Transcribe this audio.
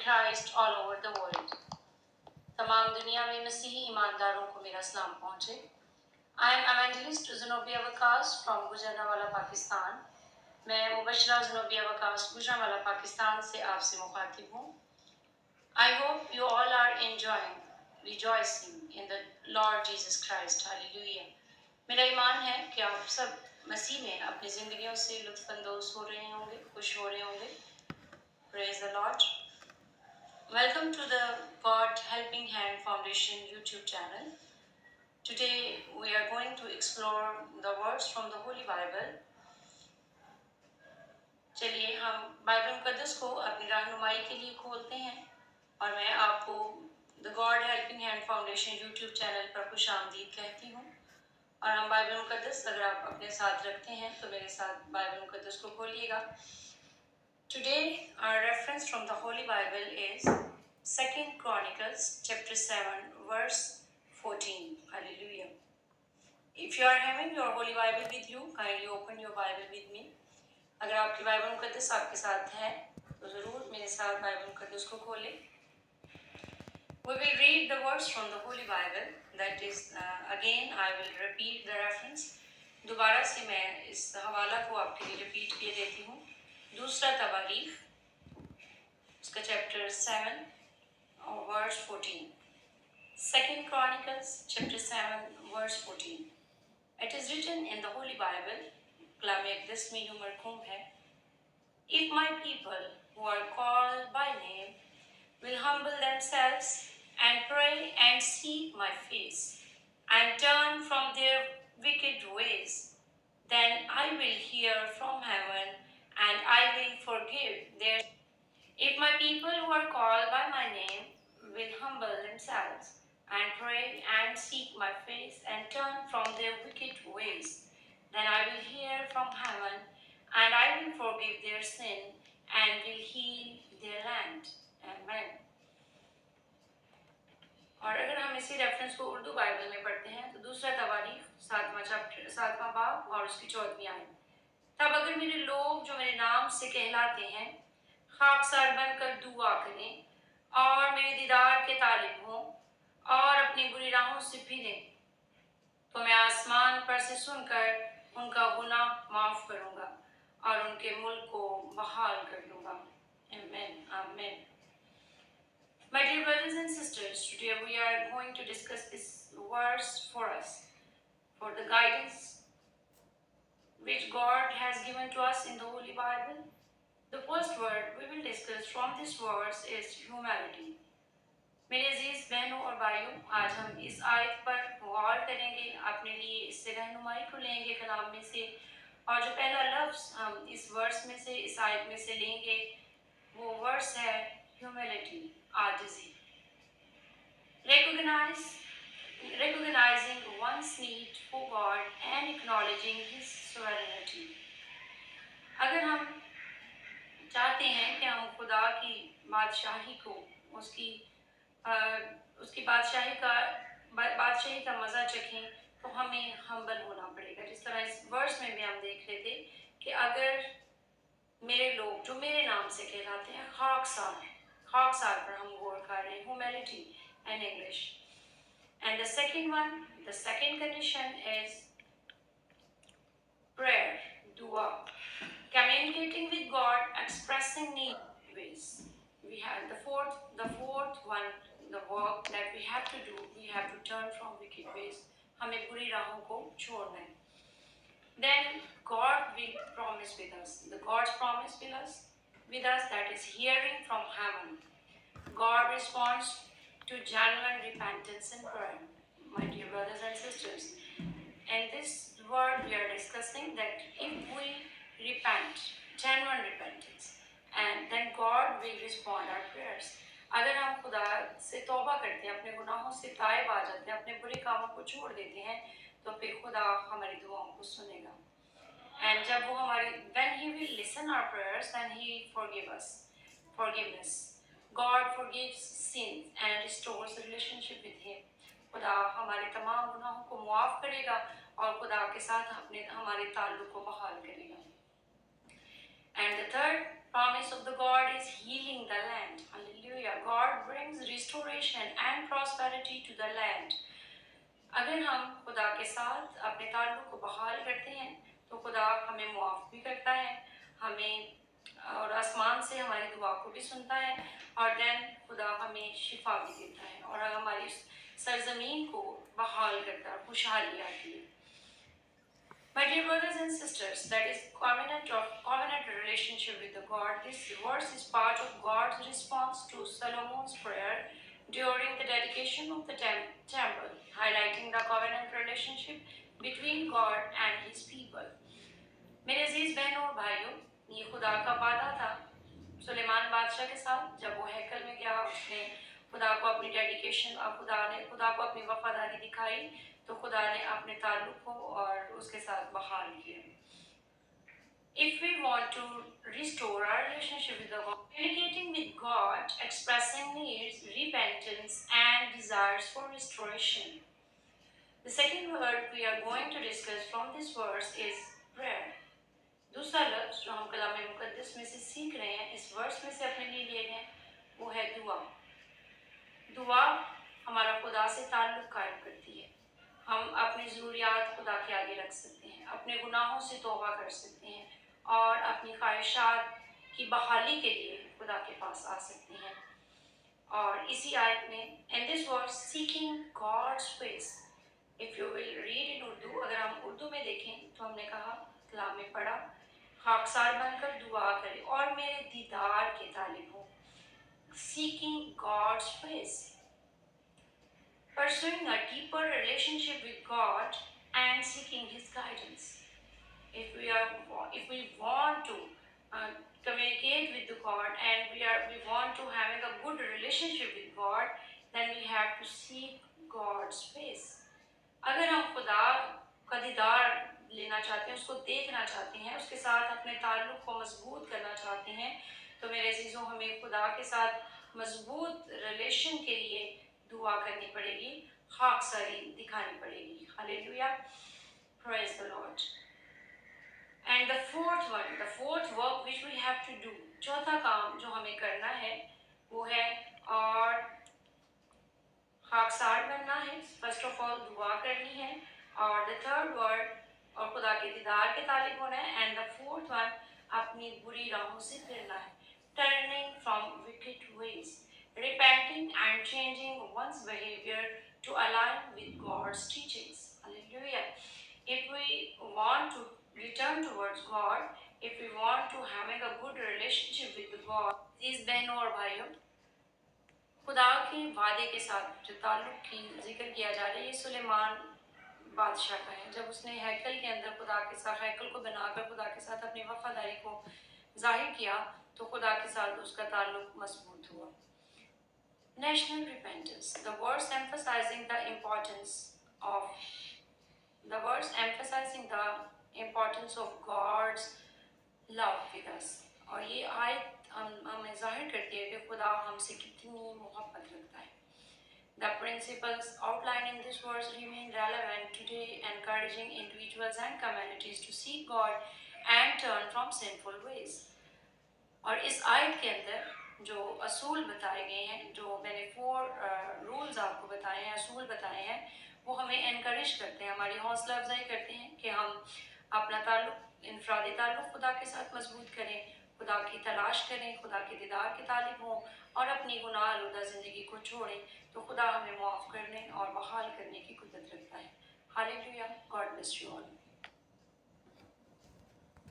Christ all over the world. तमाम दुनिया में मसीही ईमानदारों को मेरा सलाम पहुँचे। I am evangelist Zenobia Waqas from Gujranwala Pakistan. मैं मुबशरा ज़ेनोबिया वकास गुजरांवाला पाकिस्तान से आपसे मुखातिब हूँ। I hope you all are enjoying, rejoicing in the Lord Jesus Christ. Hallelujah. मेरा ईमान है कि आप सब मसीह में अपनी ज़िंदगियों से लुत्फ़अंदोज़ हो रहे होंगे, खुश हो रहे होंगे। Praise the Lord. Welcome to the God Helping Hand Foundation YouTube channel. Today we are going to explore the words from the Holy Bible. चलिए हम बाइबल मुक़द्दस को अपनी रहनुमाई के लिए खोलते हैं और मैं आपको the God helping hand foundation YouTube channel पर खुशामदीद कहती हूँ। और हम बाइबल मुक़द्दस अगर आप अपने साथ रखते हैं तो मेरे साथ बाइबल मुक़द्दस को खोलिएगा। Today our reference from the Holy Bible is 2 Chronicles chapter 7 verse 14. Hallelujah. If you are having your Holy Bible with you, kindly open your Bible with me. अगर आपकी बाइबल मुक़द्दस आपके साथ है तो ज़रूर मेरे साथ बाइबल मुक़द्दस को खोलें। We will read the words from the Holy Bible. That is, again I will repeat the reference. दोबारा से मैं इस हवाला को आपके लिए रिपीट किए देती हूँ। दूसरा तवारीख उसका चैप्टर 7 और verse 14. 2 Chronicles chapter 7 verse 14. It is written in the Holy Bible. कलाम अक़दस में यूं मरकूम है, If my people who are called by name will humble themselves and pray and seek my face and turn from their wicked ways, then I will hear from heaven and I will forgive their. If my people who are called by my name will humble themselves and pray and seek my face and turn from their wicked ways, then I will hear from heaven and I will forgive their sin and will heal their land. Amen. और अगर हम इसी reference को Urdu Bible में पढ़ते हैं तो दूसरा तवारीख 7वां बाब और उसकी 14वीं आयत। तब अगर मेरे लोग जो मेरे नाम से कहलाते हैं खाकसार बनकर दुआ करें और मेरे दीदार के तालिब हों और अपनी बुरी राहों से फिरें, तो मैं आसमान पर से सुनकर उनका गुनाह माफ़ करूँगा और उनके मुल्क को बहाल कर दूँगा। Amen. Amen. My dear brothers and sisters, today we are going to discuss this verse for us, for the guidance which God has given to us in the Holy Bible. The first word we will discuss from this verse is humility. मेरे अजीज बहनों और भाइयों, आज हम इस आयत पर गौर करेंगे, अपने लिए इससे रहनुमाई को लेंगे कलाम में से, और जो पहला लफ्ज़ हम इस वर्स में से, इस आयत में से लेंगे वो वर्स है humility, आजिज़ी। Recognizing one's need for God and acknowledging His sovereignty. अगर हम चाहते हैं कि हम खुदा की बादशाही को, उसकी बादशाही का मज़ा चखें, तो हमें हम्बल होना पड़ेगा। जिस तरह इस वर्स में भी हम देख रहे थे कि अगर मेरे लोग जो मेरे नाम से कहलाते हैं, खाकसार पर हम गौर कर रहे हैं, humility in English. And the second condition is prayer, dua, communicating with God, expressing need ways. We have the fourth one, the work that we have to do, we have to turn from wicked ways. हमें बुरी राहों को छोड़ना है. Then God will promise with us. The God's promise with us, that is hearing from heaven. God responds to genuine repentance and prayer. My dear brothers and sisters, in this word we are discussing that if we repent, genuine repentance, and then God will respond our prayers. अगर हम खुदा से तौबा करते हैं, अपने गुनाहों से ताइब आ जाते हैं, अपने बुरे कामों को छोड़ देते हैं, तो फिर खुदा हमारी दुआओं को सुनेगा। And जब वो when He will listen our prayers, then He forgive us. Forgiveness. God forgives sins and restores the relationship with Him. खुदा हमारे तमाम गुनाहों को मुआफ़ करेगा और खुदा के साथ हमारे ताल्लुक़ को बहाल करेगा। And the third promise of the God is healing the land. Hallelujah. God brings restoration and prosperity to the land. अगर हम खुदा के साथ अपने ताल्लुक को बहाल करते हैं तो खुदा हमें मुआफ़ भी करता है, हमें और आसमान से हमारी दुआ को भी सुनता है, और देन खुदा हमें शिफा भी देता है और हमारी सरजमीन को बहाल करता है, खुशहाली आती है। My dear brothers and sisters, that is covenant relationship with the God. This verse is part of God's response to Solomon's prayer during the dedication of the temple, highlighting the covenant relationship between God and His people. मेरे अजीज बहनों और भाइयों, ये खुदा का वादा था सुलेमान बादशाह के साथ। जब वो हैकल में गया, उसने खुदा को अपनी डेडिकेशन, खुदा को अपनी वफादारी दिखाई, तो खुदा ने अपने ताल्लुक को और उसके साथ बहाल किया। If we want to restore our relationship with God, communicating with God, expressing needs, repentance, and desires for restoration. The second word we are going to discuss from this verse is prayer. दूसरा लफ्ज़ जो हम कलाम मुक़द्दस में से सीख रहे हैं, इस वर्स में से अपने लिए ले रहे हैं, वो है दुआ। दुआ हमारा खुदा से ताल्लुक़ कायम करती है। हम अपनी ज़रूरियात खुदा के आगे रख सकते हैं, अपने गुनाहों से तौबा कर सकते हैं और अपनी ख्वाहिशात की बहाली के लिए खुदा के पास आ सकते हैं। और इसी आयत में in this verse seeking God's face, if you will read in Urdu, अगर हम उर्दू में देखें तो हमने कहा, कलाम में पढ़ा, खाकसार बनकर दुआ करें और मेरे दीदार के तालिब हो। Seeking God's face, pursuing a deeper relationship with God and seeking His guidance. If we want to communicate with the God and we want to having a good relationship with God, then we have to seek God's face. अगर हम खुदा का दीदार लेना चाहते हैं, उसको देखना चाहते हैं, उसके साथ अपने ताल्लुक़ को मजबूत करना चाहते हैं, तो मेरे अजीज़ों, हमें खुदा के साथ मजबूत रिलेशन के लिए दुआ करनी पड़ेगी, खाकसारी दिखानी पड़ेगी। Hallelujah, praise the Lord. And the fourth work which we have to do, चौथा काम जो हमें करना है वो है और खाकसार बनना है। फर्स्ट ऑफ ऑल दुआ करनी है, और द थर्ड वर्ड और खुदा के दीदार के तालिब होना है, एंड द फोर्थ वन अपनी बुरी राहों से फिरना है। Turning from wicked ways, repenting and changing one's behavior to align with God's teachings. Hallelujah. If we want to return towards God, if we want to having a good relationship with God, these बहनों और भाइयों, खुदा के वादे के साथ जो ताल्लुक़ की जिक्र किया जा रहा है, ये सुलेमान बादशाह का है। जब उसने हैकल के अंदर खुदा के साथ, हैकल को बनाकर खुदा के साथ अपनी वफादारी को जाहिर किया, तो खुदा के साथ उसका ताल्लुक़ मजबूत हुआ। National repentance, the verse emphasizing the importance of God's love with us. और ये आयत हमें जाहिर करती है कि खुदा हमसे कितनी मोहब्बत रखता है। The principles outlined in this verse remain relevant today, encouraging individuals and communities to seek God and turn from sinful ways. और इस आयत के अंदर जो असूल बताए गए हैं, जो मैंने 4 रूल्स आपको बताए हैं, असूल बताए हैं, वो हमें एनकरेज करते हैं, हमारी हौसला अफजाई करते हैं कि हम अपना ताल्लुक़, इनफरादी ताल्लुक़ खुदा के साथ मजबूत करें, खुदा की तलाश करें, खुदा के दीदार के तालिब हों और अपनी गुनाह आलूदा ज़िंदगी को छोड़ें, तो खुदा हमें मुआफ़ करने और बहाल करने की कुदरत रखता है। Hallelujah, God bless you.